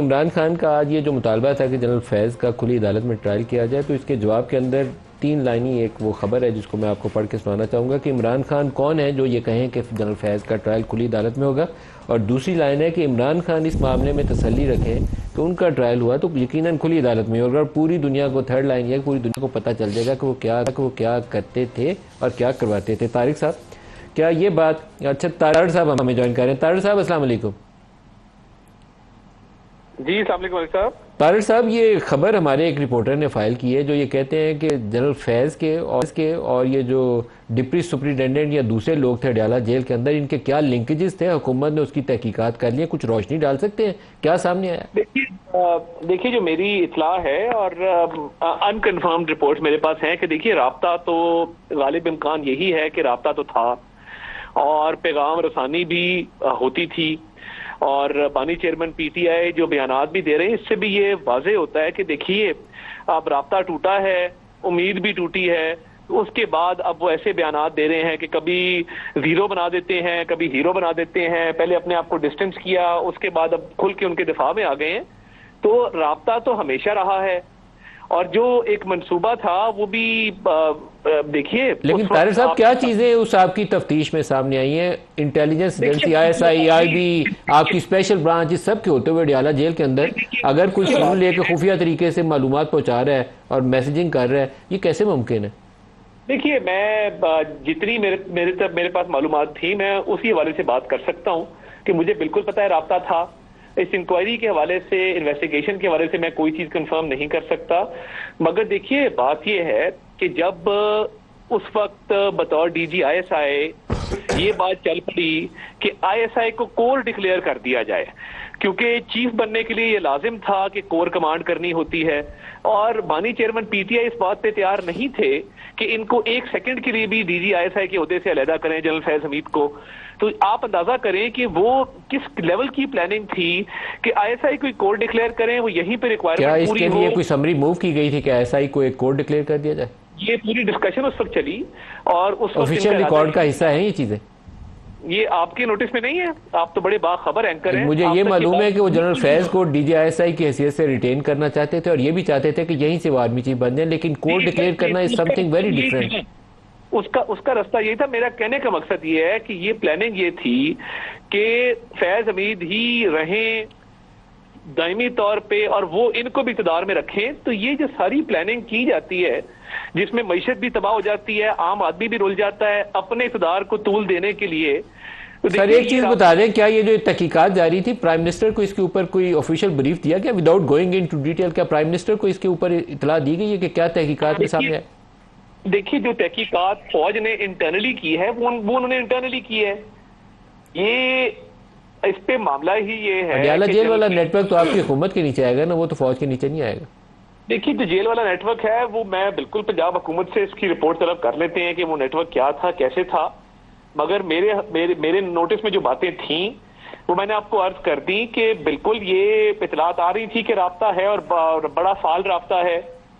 عمران خان کا آج یہ جو مطالبہ تھا کہ جنرل فیض کا کھلی عدالت میں ٹرائل کیا جائے، تو اس کے جواب کے اندر 3 لائنی ایک وہ خبر ہے جس کو میں آپ کو پڑھ کے سنانا چاہوں گا کہ عمران خان کون ہے جو یہ کہیں کہ جنرل فیض کا ٹرائل کھلی عدالت میں ہوگا، اور دوسری لائن ہے کہ عمران خان اس معاملے میں تسلی رکھیں کہ ان کا ٹرائل ہوا تو یقیناً کھلی عدالت میں ہوگا، اور پوری دنیا کو تھرڈ لائن یہ پوری دنیا کو پتہ چل جائے گا کہ وہ کیا کرتے تھے اور کیا کرواتے تھے۔ طارق صاحب کیا یہ بات، اچھا طارق صاحب ہمیں جوائن کر رہے ہیں۔ طارق صاحب السلام علیکم۔ جی السلام علیکم علی صاحب۔ طارق صاحب یہ خبر ہمارے ایک رپورٹر نے فائل کی ہے جو یہ کہتے ہیں کہ جنرل فیض کے اور یہ جو ڈپٹی سپرنٹینڈنٹ یا دوسرے لوگ تھے اڈیالہ جیل کے اندر، ان کے کیا لنکیجز تھے، حکومت نے اس کی تحقیقات کر لی ہے، کچھ روشنی ڈال سکتے ہیں کیا سامنے آیا؟ دیکھیے جو میری اطلاع ہے اور انکنفرمڈ رپورٹ میرے پاس ہیں کہ دیکھیے رابطہ تو غالب امکان یہی ہے کہ رابطہ تو تھا اور پیغام رسانی بھی ہوتی تھی، اور بانی چیئرمین پی ٹی آئی جو بیانات بھی دے رہے ہیں اس سے بھی یہ واضح ہوتا ہے کہ دیکھیے اب رابطہ ٹوٹا ہے، امید بھی ٹوٹی ہے، اس کے بعد اب وہ ایسے بیانات دے رہے ہیں کہ کبھی زیرو بنا دیتے ہیں، کبھی ہیرو بنا دیتے ہیں، پہلے اپنے آپ کو ڈسٹنس کیا، اس کے بعد اب کھل کے ان کے دفاع میں آ گئے ہیں۔ تو رابطہ تو ہمیشہ رہا ہے اور جو ایک منصوبہ تھا وہ بھی دیکھیے۔ لیکن طارق صاحب کیا چیزیں اس آپ کی تفتیش میں سامنے آئی ہیں؟ انٹیلیجنس ایجنسی ISI آپ کی اسپیشل برانچ سب کے ہوتے ہوئے اڈیالہ جیل کے اندر اگر کوئی سنو لے کے خفیہ طریقے سے معلومات پہنچا رہا ہے اور میسیجنگ کر رہا ہے، یہ کیسے ممکن ہے؟ دیکھیے میں جتنی میرے پاس معلومات تھی میں اسی حوالے سے بات کر سکتا ہوں کہ مجھے بالکل پتہ ہے رابطہ تھا۔ اس انکوائری کے حوالے سے، انویسٹیگیشن کے حوالے سے میں کوئی چیز کنفرم نہیں کر سکتا، مگر دیکھیے بات یہ ہے کہ جب اس وقت بطور DG ISI یہ بات چل پڑی کہ ISI کو کور ڈکلیئر کر دیا جائے، کیونکہ چیف بننے کے لیے یہ لازم تھا کہ کور کمانڈ کرنی ہوتی ہے، اور بانی چیئرمین PTI اس بات پہ تیار نہیں تھے کہ ان کو 1 سیکنڈ کے لیے بھی DG ISI کے عہدے سے علیحدہ کریں جنرل فیض حمید کو۔ تو آپ اندازہ کریں کہ وہ کس لیول کی پلاننگ تھی کہ ISI کوئی کور ڈکلیئر کریں، وہ یہیں پہ ریکوائرمنٹ پوری ہو۔ کیا اس کے لیے کوئی سمری موو کی گئی تھی کہ ISI کو ایک کور ڈکلیئر کر دیا جائے؟ یہ پوری ڈسکشن اس وقت چلی اور اس وقت آفیشیل ریکارڈ کا حصہ ہیں یہ چیزیں؟ یہ آپ کے نوٹس میں نہیں ہے؟ آپ تو بڑے باخبر اینکر ہیں۔ مجھے یہ معلوم ہے کہ وہ جنرل فیض کو DG ISI کی حیثیت سے ریٹین کرنا چاہتے تھے اور یہ بھی چاہتے تھے کہ یہیں سے وہ آرمی چیف بن جائیں، لیکن کور ڈکلیئر کرنا از سم تھنگ ویری ڈفرینٹ۔ اس کا رستہ یہی تھا۔ میرا کہنے کا مقصد یہ ہے کہ یہ پلاننگ یہ تھی کہ فیض حمید ہی رہیں دائمی طور پہ اور وہ ان کو بھی اقتدار میں رکھیں۔ تو یہ جو ساری پلاننگ کی جاتی ہے جس میں معیشت بھی تباہ ہو جاتی ہے، عام آدمی بھی رول جاتا ہے اپنے اقتدار کو طول دینے کے لیے۔ سر ایک چیز بتا دیں، کیا یہ جو تحقیقات جاری تھی پرائم منسٹر کو اس کے اوپر کوئی آفیشیل بریف دیا گیا وداؤٹ گوئنگ انٹو ڈیٹیل؟ کیا پرائم منسٹر کو اس کے اوپر اطلاع دی گئی ہے کہ کیا تحقیقات میں سامنے آئے؟ دیکھیے جو تحقیقات فوج نے انٹرنلی کی ہے وہ انہوں نے انٹرنلی کی ہے۔ یہ اس پہ معاملہ ہی یہ ہے اڈیالہ جیل والا نیٹ ورک تو آپ کی حکومت کے نیچے آئے گا نا، وہ تو فوج کے نیچے نہیں آئے گا۔ دیکھیے جو جیل والا نیٹ ورک ہے وہ میں بالکل پنجاب حکومت سے اس کی رپورٹ طلب کر لیتے ہیں کہ وہ نیٹ ورک کیا تھا، کیسے تھا، مگر میرے نوٹس میں جو باتیں تھیں وہ میں نے آپ کو عرض کر دی کہ بالکل یہ اطلاعات آ رہی تھی کہ رابطہ ہے اور بڑا فعال رابطہ ہے۔